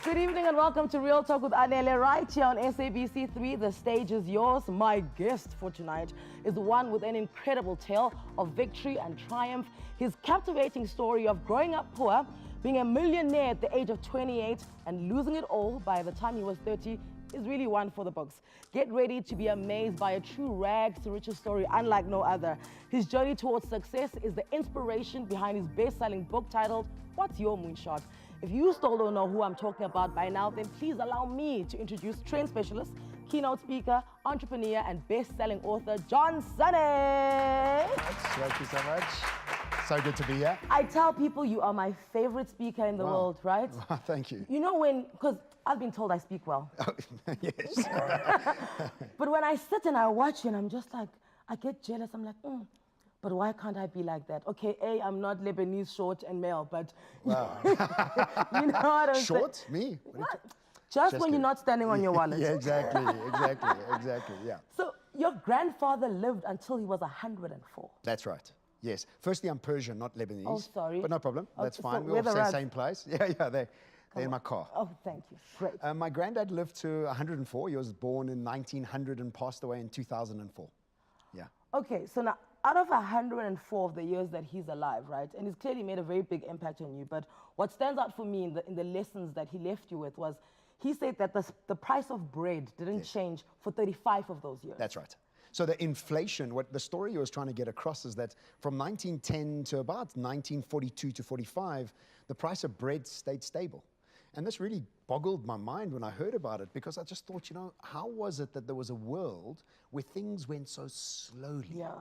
Good evening and welcome to Real Talk with Anele right here on SABC 3. The stage is yours. My guest for tonight is one with an incredible tale of victory and triumph. His captivating story of growing up poor, being a millionaire at the age of 28 and losing it all by the time he was 30 is really one for the books. Get ready to be amazed by a true rags to riches story unlike no other. His journey towards success is the inspiration behind his best-selling book titled, What's Your Moonshot? If you still don't know who I'm talking about by now, then please allow me to introduce trained specialist, keynote speaker, entrepreneur, and best-selling author, John Sonny. Thank you so much. So good to be here. I tell people you are my favorite speaker in the world, right? Thank you. You know because I've been told I speak well. Oh, yes. But when I sit and I watch you and I'm just like, I get jealous. I'm like, but why can't I be like that? Okay, A, I'm not Lebanese, short and male, but Wow. you know what I'm saying? Short? Me? What? Just when you're not standing on your wallet. Yeah, exactly, yeah. So your grandfather lived until he was 104. That's right. Yes. Firstly, I'm Persian, not Lebanese. Oh, sorry. But no problem. That's fine. So We all say rugs? same place. Yeah, they're in my car. Oh, thank you. Great. My granddad lived to 104. He was born in 1900 and passed away in 2004. Yeah. Okay, so now, out of 104 of the years that he's alive, right, and he's clearly made a very big impact on you, but what stands out for me in the lessons that he left you with was, he said that the price of bread didn't change for 35 of those years. That's right. So the inflation, what the story he was trying to get across is that from 1910 to about 1942 to 45, the price of bread stayed stable. And this really boggled my mind when I heard about it, because I just thought, how was it that there was a world where things went so slowly? Yeah.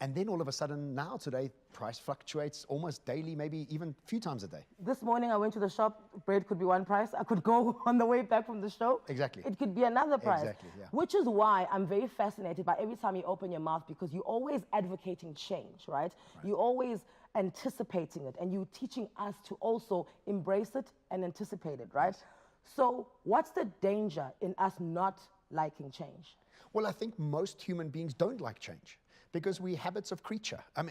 And then all of a sudden, now today, price fluctuates almost daily, maybe even a few times a day. This morning I went to the shop, bread could be one price. I could go on the way back from the show. Exactly. It could be another price. Exactly, yeah. Which is why I'm very fascinated by every time you open your mouth, because you're always advocating change, right? You're always anticipating it, and you're teaching us to also embrace it and anticipate it, right? Yes. So what's the danger in us not liking change? Well, I think most human beings don't like change, because we're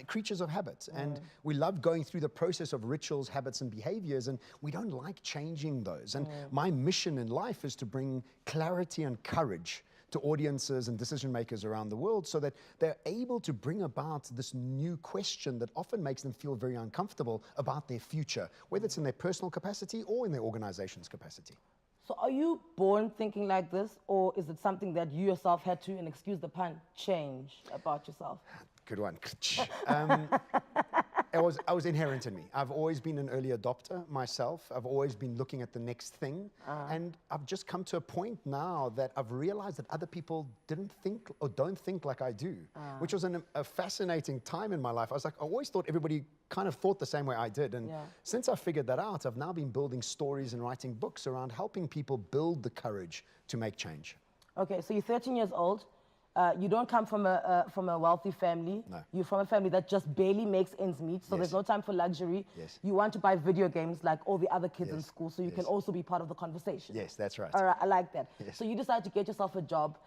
creatures of habit. And we love going through the process of rituals, habits, and behaviors, and we don't like changing those. And my mission in life is to bring clarity and courage to audiences and decision makers around the world, so that they're able to bring about this new question that often makes them feel very uncomfortable about their future, whether it's in their personal capacity or in their organization's capacity. So are you born thinking like this, or is it something that you yourself had to, and excuse the pun, change about yourself? Good one. It was inherent in me. I've always been an early adopter myself. I've always been looking at the next thing. And I've just come to a point now that I've realized that other people didn't think or don't think like I do, which was a fascinating time in my life. I always thought everybody kind of thought the same way I did. And since I figured that out, I've now been building stories and writing books around helping people build the courage to make change. Okay, so you're 13 years old. You don't come from a wealthy family. No. You're from a family that just barely makes ends meet, so there's no time for luxury. Yes. You want to buy video games like all the other kids in school, so you can also be part of the conversation. Yes, that's right. All right, I like that. Yes. So you decide to get yourself a job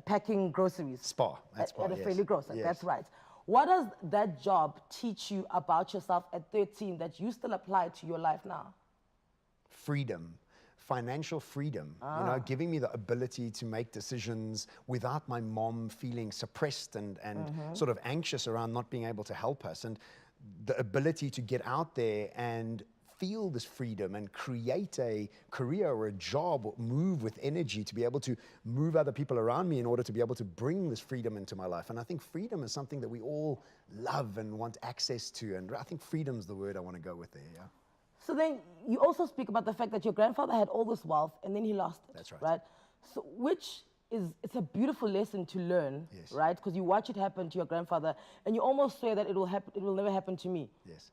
packing groceries. Spar. That's at a fairly grocer. Yes. That's right. What does that job teach you about yourself at 13 that you still apply to your life now? Freedom. Financial freedom, giving me the ability to make decisions without my mom feeling suppressed and sort of anxious around not being able to help us, and the ability to get out there and feel this freedom and create a career or a job or move with energy to be able to move other people around me in order to be able to bring this freedom into my life. And I think freedom is something that we all love and want access to, and I think freedom's the word I want to go with there, yeah. So then you also speak about the fact that your grandfather had all this wealth and then he lost it. That's right. Right? So it's a beautiful lesson to learn, right? Because you watch it happen to your grandfather and you almost swear that it will never happen to me. Yes.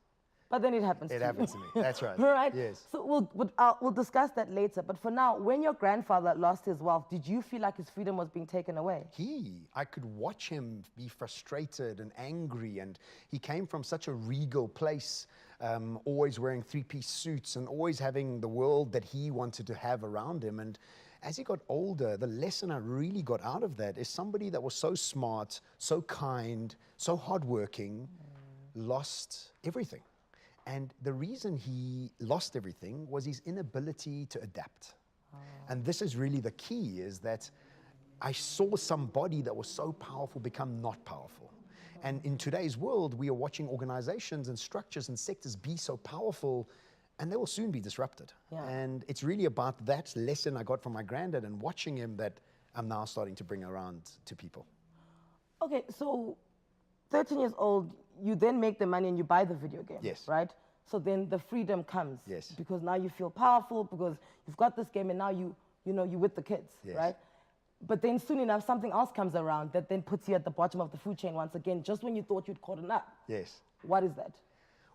But then it happens to It happens to me. That's right. All right? Yes. So we'll discuss that later. But for now, when your grandfather lost his wealth, did you feel like his freedom was being taken away? I could watch him be frustrated and angry, and he came from such a regal place, always wearing three-piece suits and always having the world that he wanted to have around him. And as he got older, the lesson I really got out of that is somebody that was so smart, so kind, so hardworking, lost everything. And the reason he lost everything was his inability to adapt. And this is really the key, is that I saw somebody that was so powerful become not powerful. And in today's world, we are watching organizations and structures and sectors be so powerful, and they will soon be disrupted. Yeah. And it's really about that lesson I got from my granddad and watching him that I'm now starting to bring around to people. Okay, so 13 years old, you then make the money and you buy the video game, Yes. right? So then the freedom comes. Yes. Because now you feel powerful, because you've got this game and now you're with the kids, Yes. right? But then soon enough, something else comes around that then puts you at the bottom of the food chain once again, just when you thought you'd caught up. Yes. What is that?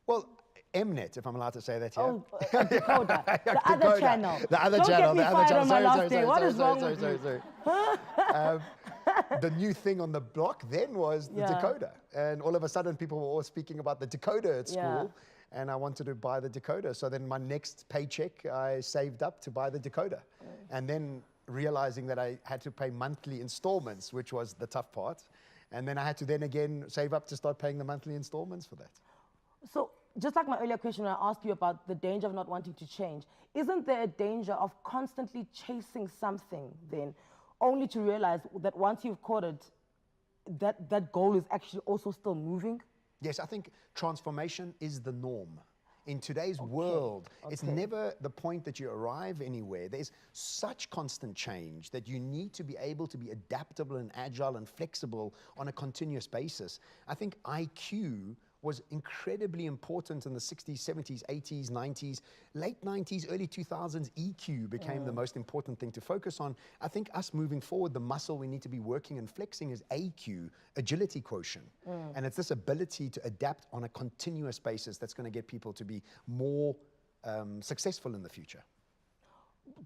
Well, Mnet, if I'm allowed to say that here. Oh, decoder. The other channel. The other Don't channel. Get me The other fired channel. on my Sorry, last sorry, day. sorry, What sorry, is wrong sorry, with sorry, you? sorry. The new thing on the block then was the Yeah. decoder. And all of a sudden, people were all speaking about the decoder at school. Yeah. And I wanted to buy the decoder. So then my next paycheck, I saved up to buy the decoder. And then realizing that I had to pay monthly installments, which was the tough part. And then I had to then again save up to start paying the monthly installments for that. So just like my earlier question when I asked you about the danger of not wanting to change, isn't there a danger of constantly chasing something then, only to realize that once you've caught it, that goal is actually also still moving? Yes, I think transformation is the norm. In today's world, it's never the point that you arrive anywhere. There's such constant change that you need to be able to be adaptable and agile and flexible on a continuous basis. I think IQ was incredibly important in the 60s, 70s, 80s, 90s, late 90s, early 2000s. EQ became the most important thing to focus on. I think us moving forward, the muscle we need to be working and flexing is AQ, agility quotient. And it's this ability to adapt on a continuous basis that's going to get people to be more successful in the future.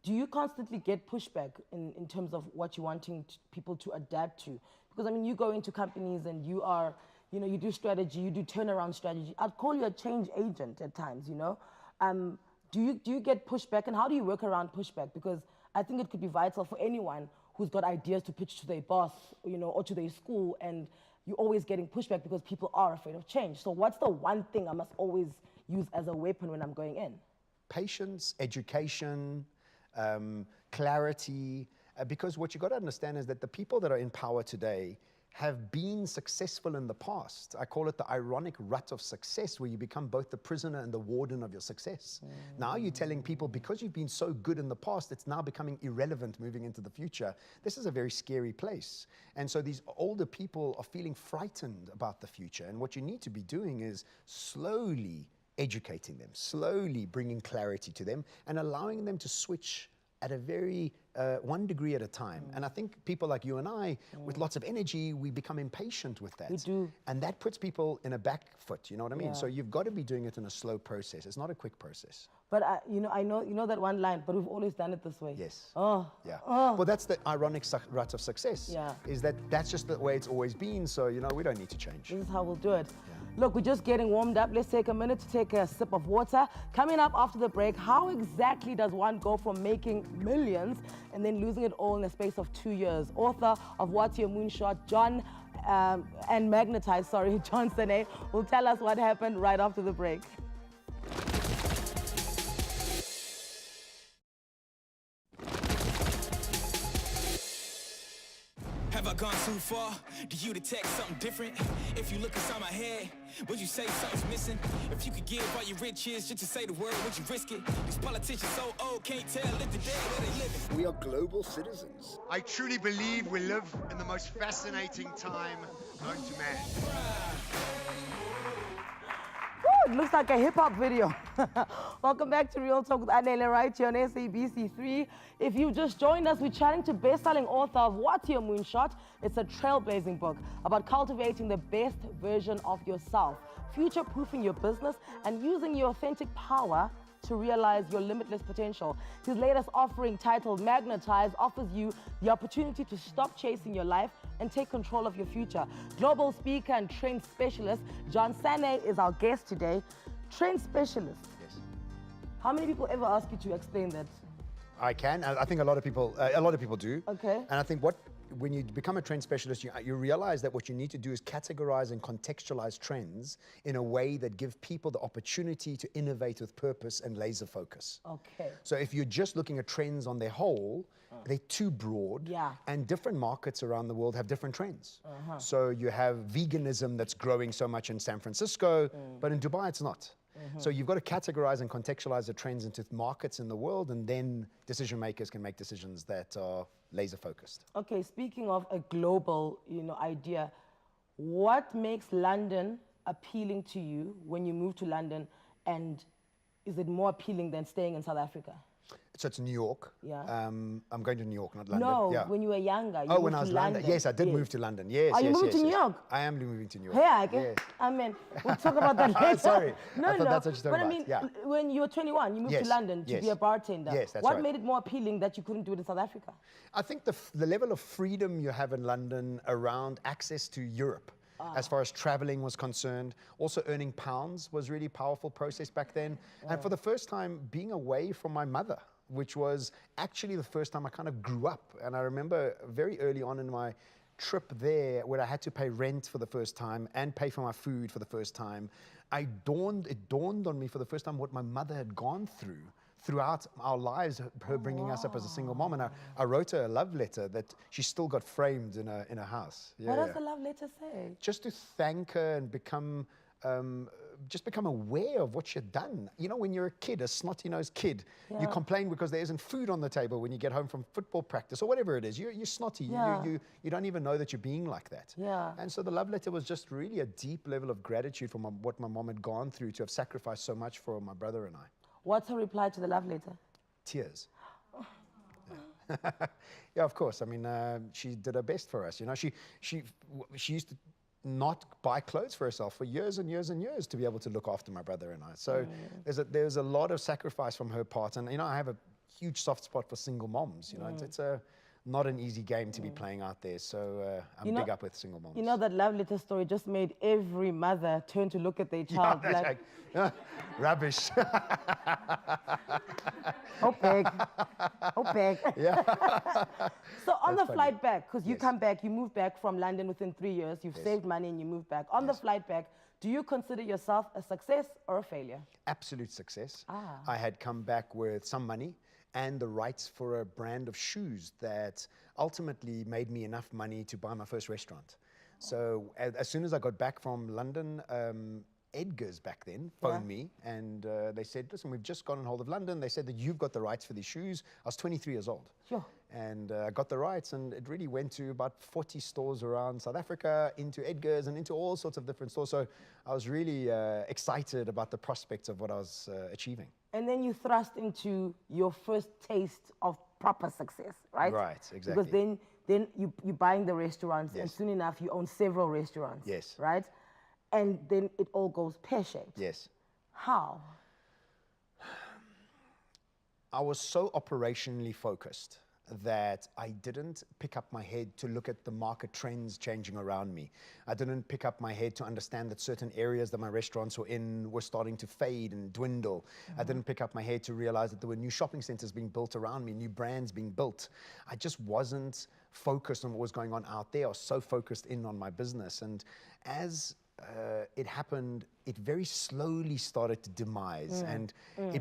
Do you constantly get pushback in terms of what you're wanting people to adapt to? Because I mean, you go into companies and you are, you do strategy, you do turnaround strategy. I'd call you a change agent at times, Do you get pushback, and how do you work around pushback? Because I think it could be vital for anyone who's got ideas to pitch to their boss, or to their school, and you're always getting pushback because people are afraid of change. So what's the one thing I must always use as a weapon when I'm going in? Patience, education, clarity, because what you got to understand is that the people that are in power today have been successful in the past. I call it the ironic rut of success, where you become both the prisoner and the warden of your success. Now you're telling people, because you've been so good in the past, it's now becoming irrelevant moving into the future. This is a very scary place. And so these older people are feeling frightened about the future. And what you need to be doing is slowly educating them, slowly bringing clarity to them, and allowing them to switch at a very, 1 degree at a time. And I think people like you and I, with lots of energy, we become impatient with that. We do. And that puts people in a back foot, you know what I mean? Yeah. So you've got to be doing it in a slow process. It's not a quick process. But I know that one line, but we've always done it this way. Yes. Oh. Yeah. Oh. Well, that's the ironic rut of success. Yeah. Is that's just the way it's always been. So, we don't need to change. This is how we'll do it. Yeah. Look, we're just getting warmed up. Let's take a minute to take a sip of water. Coming up after the break, how exactly does one go from making millions and then losing it all in the space of 2 years? Author of What's Your Moonshot, and MAGNETiiZE, John Sene, will tell us what happened right after the break. Have I gone too far? Do you detect something different? If you look inside my head, would you say something's missing? If you could give all your riches just to say the word, would you risk it? These politicians so old, can't tell if they're dead where they living. We are global citizens. I truly believe we live in the most fascinating time known to man. It looks like a hip-hop video. Welcome back to Real Talk with Anele right here on SABC 3. If you just joined us, we're chatting to best-selling author of What's Your Moonshot. It's a trailblazing book about cultivating the best version of yourself, future-proofing your business, and using your authentic power to realize your limitless potential. His latest offering, titled MAGNETiiZE, offers you the opportunity to stop chasing your life and take control of your future. Global speaker and trend specialist John Sene is our guest today. Trend specialist. Yes. How many people ever ask you to explain that? I can. I think a lot of people do. Okay. And I think when you become a trend specialist, you realize that what you need to do is categorize and contextualize trends in a way that give people the opportunity to innovate with purpose and laser focus. Okay. So if you're just looking at trends on their whole, they're too broad, and different markets around the world have different trends. So you have veganism that's growing so much in San Francisco, but in Dubai it's not. So you've got to categorize and contextualize the trends into markets in the world, and then decision makers can make decisions that are laser focused. Okay, speaking of a global, idea, what makes London appealing to you when you move to London, and is it more appealing than staying in South Africa? So it's New York. Yeah. I'm going to New York, not London. No, yeah. when you were younger. Oh, when I was London. Yes, I did move to London. Yes, Are you moving to New York? I am moving to New York. Yeah, yes. I mean, we'll talk about that later. Sorry, No, I thought that's what you're talking but about. I mean, Yeah. when you were 21, you moved to London to be a bartender. Yes, that's What right. made it more appealing that you couldn't do it in South Africa? I think the level of freedom you have in London around access to Europe, as far as traveling was concerned. Also earning pounds was really powerful process back then. And for the first time, being away from my mother, which was actually the first time I kind of grew up. And I remember very early on in my trip there, where I had to pay rent for the first time and pay for my food for the first time, it dawned on me for the first time what my mother had gone through throughout our lives, her bringing us up as a single mom. And I wrote her a love letter that she still got framed in a house. What does the love letter say? Just to thank her and become aware of what she had done. You know, when you're a kid, a snotty-nosed kid, you complain because there isn't food on the table when you get home from football practice or whatever it is. You're snotty. You don't even know that you're being like that. Yeah. And so the love letter was just really a deep level of gratitude for what my mom had gone through, to have sacrificed so much for my brother and I. What's her reply to the love letter? Tears. Yeah, of course. I mean, she did her best for us. You know, she used to not buy clothes for herself for years and years and years to be able to look after my brother and I. So there's a lot of sacrifice from her part. And, you know, I have a huge soft spot for single moms. You know, it's not an easy game to be playing out there. So I'm big up with single moms. You know, that love letter story just made every mother turn to look at their child. Rubbish. Big. Yeah. So on the flight back, because you come back, you move back from London within 3 years, you've saved money and you move back. On the flight back, do you consider yourself a success or a failure? Absolute success. I had come back with some money and the rights for a brand of shoes that ultimately made me enough money to buy my first restaurant. So as soon as I got back from London, Edgar's back then phoned me and they said, listen, we've just gone on hold of London. They said that you've got the rights for these shoes. I was 23 years old. Sure. And I got the rights, and it really went to about 40 stores around South Africa, into Edgar's and into all sorts of different stores. So I was really excited about the prospects of what I was achieving. And then you thrust into your first taste of proper success, right? Right, exactly. Because then you're buying the restaurants, and soon enough you own several restaurants. Yes. Right? And then it all goes pear-shaped. Yes. How? I was so operationally focused that I didn't pick up my head to look at the market trends changing around me. I didn't pick up my head to understand that certain areas that my restaurants were in were starting to fade and dwindle. I didn't pick up my head to realize that there were new shopping centers being built around me, new brands being built. I just wasn't focused on what was going on out there. I was so focused in on my business. And as it happened, it very slowly started to demise. And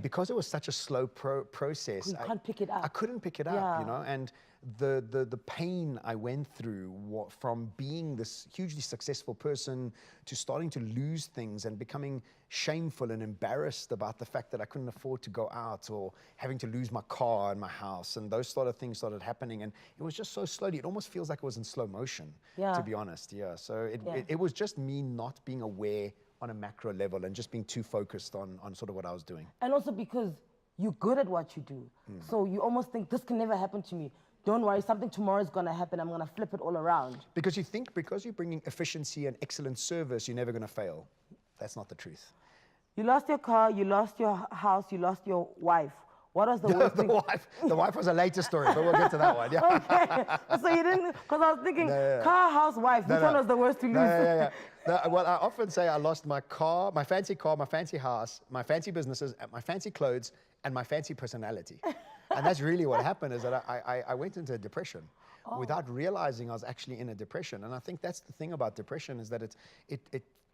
because it was such a slow process, You can't pick it up. I couldn't pick it up, you know, and the pain I went through from being this hugely successful person to starting to lose things and becoming shameful and embarrassed about the fact that I couldn't afford to go out, or having to lose my car and my house, and those sort of things started happening. And it was just so slowly. It almost feels like it was in slow motion, to be honest. Yeah. So it was just me not being aware on a macro level and just being too focused on sort of what I was doing. And also because you're good at what you do. So you almost think, this can never happen to me. Don't worry, something tomorrow is going to happen. I'm going to flip it all around. Because you think because you're bringing efficiency and excellent service, you're never going to fail. That's not the truth. You lost your car, you lost your house, you lost your wife. What was the worst thing? The wife was a later story, but we'll get to that one. Yeah. Okay. So you didn't, because I was thinking, car, house, wife. Which one was the worst to lose? Well, I often say I lost my car, my fancy house, my fancy businesses, my fancy clothes, and my fancy personality. And that's really what happened, is that I went into a depression. without realizing I was actually in a depression. And I think that's the thing about depression, is that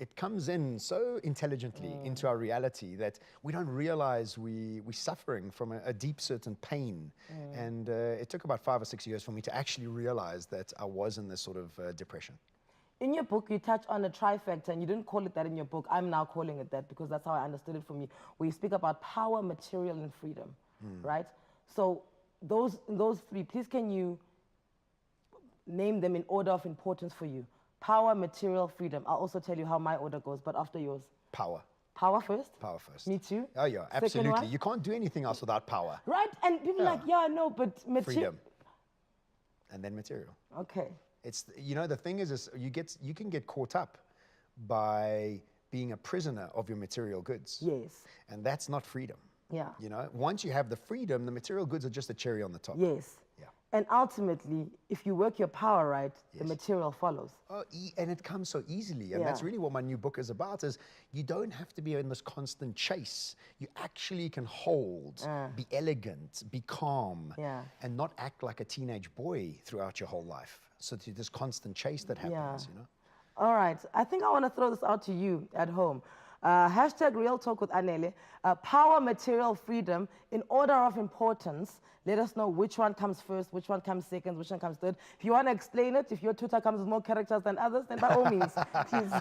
it comes in so intelligently into our reality that we don't realize we're suffering from a deep certain pain. And it took about 5 or 6 years for me to actually realize that I was in this sort of depression. In your book, you touch on a trifecta, and you didn't call it that in your book. I'm now calling it that because that's how I understood it from you, where you speak about power, material, and freedom, right? So those three, please can you name them in order of importance for you? Power, material, freedom. I'll also tell you how my order goes, but after yours. Power. Power first? Power first. Me too. Oh yeah, Second absolutely. one? You can't do anything else without power. Right, and people are like, yeah, no, but material. Freedom. And then material. Okay. It's, you know, the thing is you can get caught up by being a prisoner of your material goods. Yes. And that's not freedom. Yeah. You know, once you have the freedom, the material goods are just a cherry on the top. Yes. Yeah. And ultimately, if you work your power right, the Yes. material follows. Oh, and it comes so easily. And Yeah. that's really what my new book is about, is you don't have to be in this constant chase. You actually can hold, be elegant, be calm, Yeah. and not act like a teenage boy throughout your whole life. So to this constant chase that happens, you know. All right. I think I want to throw this out to you at home. Hashtag Real Talk with Anele. Power, material, freedom. In order of importance, let us know which one comes first, which one comes second, which one comes third. If you want to explain it, if your Twitter comes with more characters than others, then by all means, please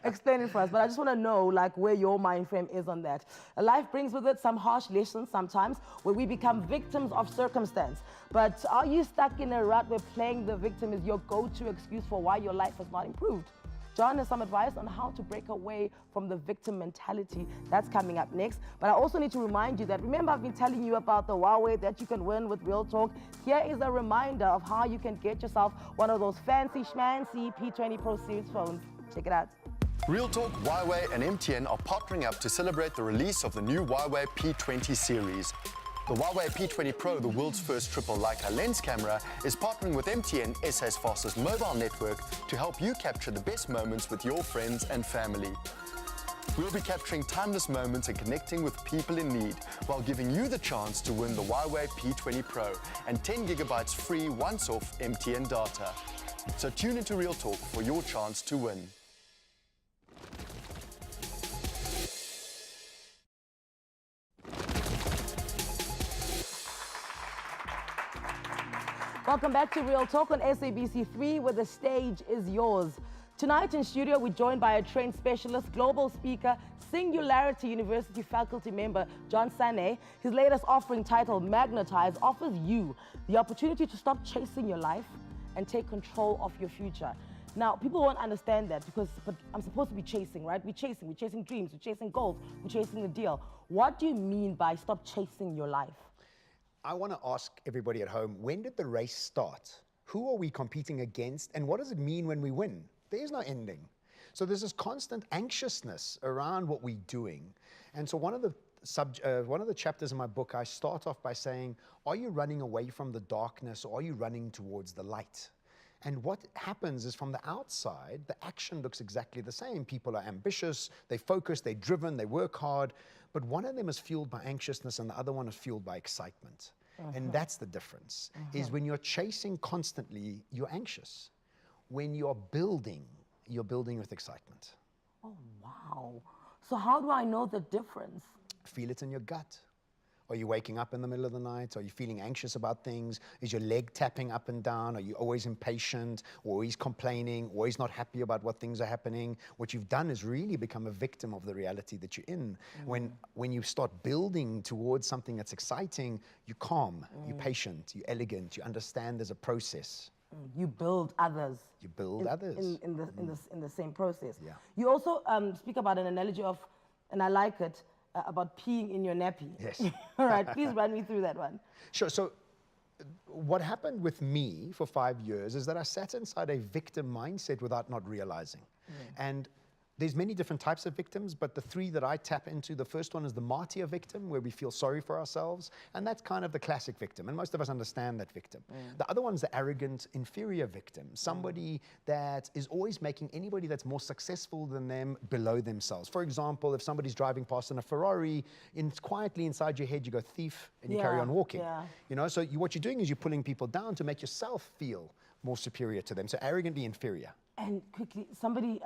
explain it for us. But I just want to know, like, where your mind frame is on that. Life brings with it some harsh lessons sometimes, where we become victims of circumstance. But are you stuck in a rut where playing the victim is your go-to excuse for why your life has not improved? John has some advice on how to break away from the victim mentality. That's coming up next. But I also need to remind you that, remember, I've been telling you about the Huawei that you can win with Real Talk. Here is a reminder of how you can get yourself one of those fancy schmancy P20 Pro Series phones. Check it out. Real Talk, Huawei and MTN are partnering up to celebrate the release of the new Huawei P20 series. The Huawei P20 Pro, the world's first triple Leica lens camera, is partnering with MTN, SA's fastest mobile network, to help you capture the best moments with your friends and family. We'll be capturing timeless moments and connecting with people in need, while giving you the chance to win the Huawei P20 Pro and 10 gigabytes free once-off MTN data. So tune into Real Talk for your chance to win. Welcome back to Real Talk on SABC3, where the stage is yours. Tonight in studio, we're joined by a trained specialist, global speaker, Singularity University faculty member, John Sane. His latest offering, titled MAGNETiiZE, offers you the opportunity to stop chasing your life and take control of your future. Now, people won't understand that because, but I'm supposed to be chasing, right? We're chasing dreams, we're chasing goals, we're chasing the deal. What do you mean by stop chasing your life? I want to ask everybody at home, when did the race start? Who are we competing against? And what does it mean when we win? There's no ending. So there's this constant anxiousness around what we're doing. And so one of the chapters in my book, I start off by saying, are you running away from the darkness, or are you running towards the light? And what happens is, from the outside, the action looks exactly the same. People are ambitious, they focus, they're driven, they work hard. But one of them is fueled by anxiousness and the other one is fueled by excitement. And that's the difference, is when you're chasing constantly, you're anxious. When you're building with excitement. Oh, wow. So how do I know the difference? Feel it in your gut. Are you waking up in the middle of the night? Are you feeling anxious about things? Is your leg tapping up and down? Are you always impatient, always complaining, always not happy about what things are happening? What you've done is really become a victim of the reality that you're in. When you start building towards something that's exciting, you're calm, you're patient, you're elegant, you understand there's a process. You build others. You build others. In the same process. Yeah. You also speak about an analogy of, and I like it, about peeing in your nappy. Yes. All right, please run me through that one. Sure. So what happened with me for 5 years is that I sat inside a victim mindset without not realizing. And There's many different types of victims, but the three that I tap into, the first one is the martyr victim, where we feel sorry for ourselves, and that's kind of the classic victim, and most of us understand that victim. The other one's the arrogant, inferior victim, somebody that is always making anybody that's more successful than them below themselves. For example, if somebody's driving past in a Ferrari, quietly inside your head you go thief, and you carry on walking. You know, so what you're doing is you're pulling people down to make yourself feel more superior to them, so arrogantly inferior. And quickly, somebody,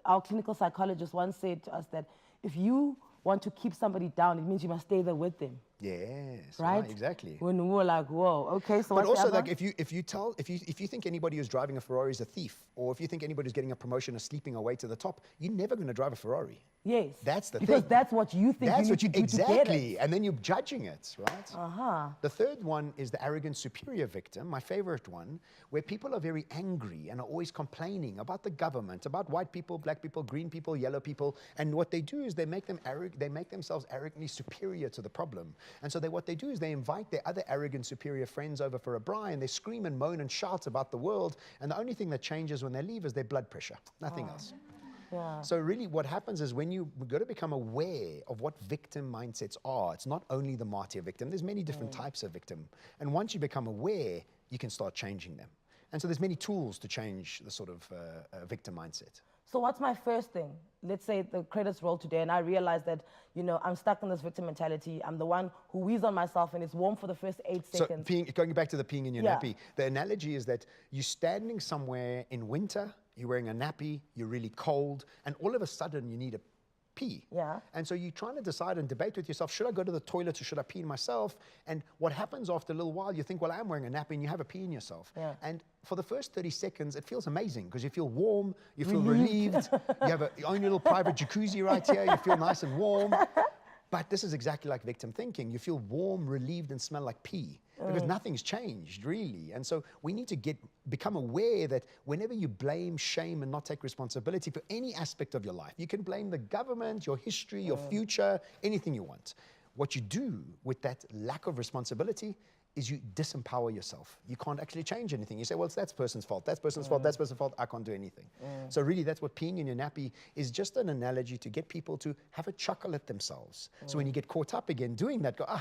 our clinical psychologist once said to us that if you want to keep somebody down, it means you must stay there with them. Yes, right? Exactly. When we were like, whoa, okay, so but what's also, the like, if you think anybody who's driving a Ferrari is a thief, or if you think anybody who's getting a promotion is sleeping away to the top, you're never going to drive a Ferrari. Yes. That's the thing. Because that's what you think that's you what you need to do exactly, to get it. and then you're judging it, right? The third one is the arrogant superior victim, my favorite one, where people are very angry and are always complaining about the government, about white people, black people, green people, yellow people, and what they do is they make themselves arrogantly superior to the problem. And so what they do is they invite their other arrogant superior friends over for a braai, and they scream and moan and shout about the world, and the only thing that changes when they leave is their blood pressure, nothing else. So really what happens is when you've got to become aware of what victim mindsets are, it's not only the martyr victim, there's many different types of victim. And once you become aware, you can start changing them. And so there's many tools to change the sort of victim mindset. So what's my first thing? Let's say the credits roll today and I realize that, you know, I'm stuck in this victim mentality. I'm the one who wheezes on myself and it's warm for the first 8 seconds. So going back to the peeing in your nappy, the analogy is that you're standing somewhere in winter, you're wearing a nappy, you're really cold, and all of a sudden you need a pee. And so you're trying to decide and debate with yourself, should I go to the toilet or should I pee in myself? And what happens after a little while, you think, well, I'm wearing a nappy, and you have a pee in yourself. And for the first 30 seconds, it feels amazing because you feel warm, you feel relieved, you have your own little private jacuzzi right here, you feel nice and warm. But this is exactly like victim thinking. You feel warm, relieved, and smell like pee because nothing's changed, really. And so we need to become aware that whenever you blame, shame, and not take responsibility for any aspect of your life, you can blame the government, your history, your future, anything you want. What you do with that lack of responsibility is you disempower yourself. You can't actually change anything. You say, well, it's that person's fault, that's person's fault, that's person's fault, I can't do anything. So really that's what peeing in your nappy is, just an analogy to get people to have a chuckle at themselves. So when you get caught up again doing that, go, I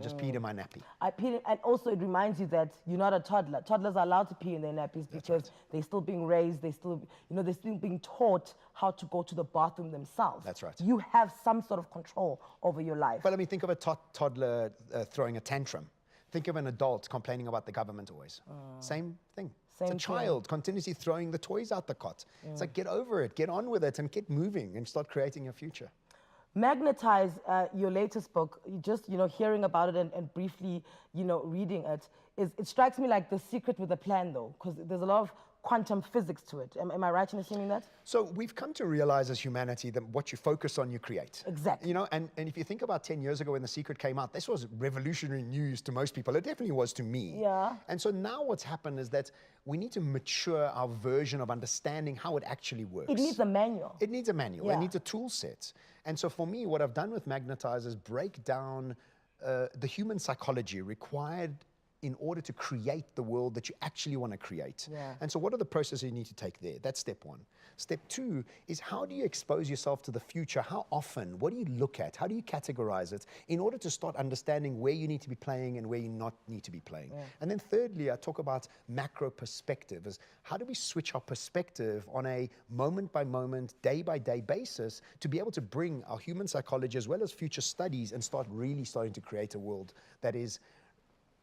just peed in my nappy. I peed, and also it reminds you that you're not a toddler. Toddlers are allowed to pee in their nappies because they're still being raised, they're still being taught how to go to the bathroom themselves. That's right. You have some sort of control over your life. Well, I mean, think of a toddler throwing a tantrum. Think of an adult complaining about the government always. Same thing. It's a child continuously throwing the toys out the cot. It's like, get over it, get on with it, and get moving and start creating your future. MAGNETiiZE, your latest book, just, hearing about it and briefly, reading it, it strikes me like the secret with a plan, though, because there's a lot of quantum physics to it. Am I right in assuming that? So we've come to realize as humanity that what you focus on, you create. Exactly. And if you think about 10 years ago when The Secret came out, this was revolutionary news to most people. It definitely was to me. And so now what's happened is that we need to mature our version of understanding how it actually works. It needs a manual. It needs a manual. It needs a tool set. And so for me, what I've done with MAGNETiiZE is break down the human psychology required in order to create the world that you actually want to create. And so what are the processes you need to take there? That's step one. Step two is, how do you expose yourself to the future? How often? What do you look at? How do you categorize it in order to start understanding where you need to be playing and where you not need to be playing? And then thirdly, I talk about macro perspective, as how do we switch our perspective on a moment by moment, day by day basis to be able to bring our human psychology as well as future studies and start really starting to create a world that is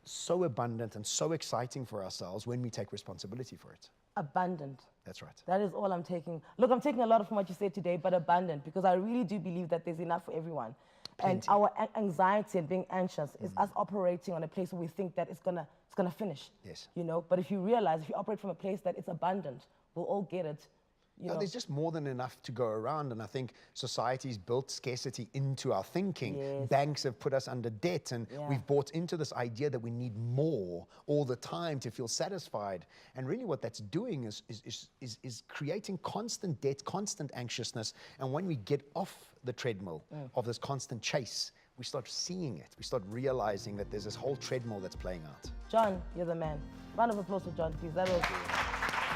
so abundant and so exciting for ourselves when we take responsibility for it. Abundant. That's right. That is all I'm taking. Look, I'm taking a lot from what you said today, but abundant, because I really do believe that there's enough for everyone. Plenty. And our anxiety and being anxious is us operating on a place where we think that it's gonna finish. Yes. But if you realize, if you operate from a place that it's abundant, we'll all get it. There's just more than enough to go around, and I think society's built scarcity into our thinking. Banks have put us under debt, and we've bought into this idea that we need more all the time to feel satisfied. And really what that's doing is creating constant debt, constant anxiousness, and when we get off the treadmill of this constant chase, we start seeing it. We start realizing that there's this whole treadmill that's playing out. John, you're the man. Round of applause for John, please. That was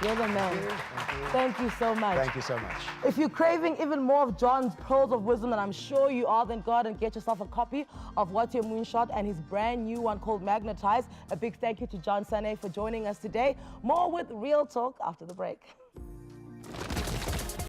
You're the man. Thank you so much. Thank you so much. If you're craving even more of John's pearls of wisdom, and I'm sure you are, then go ahead and get yourself a copy of What's Your Moonshot and his brand new one called MAGNETiiZE. A big thank you to John Sane for joining us today. More with Real Talk after the break.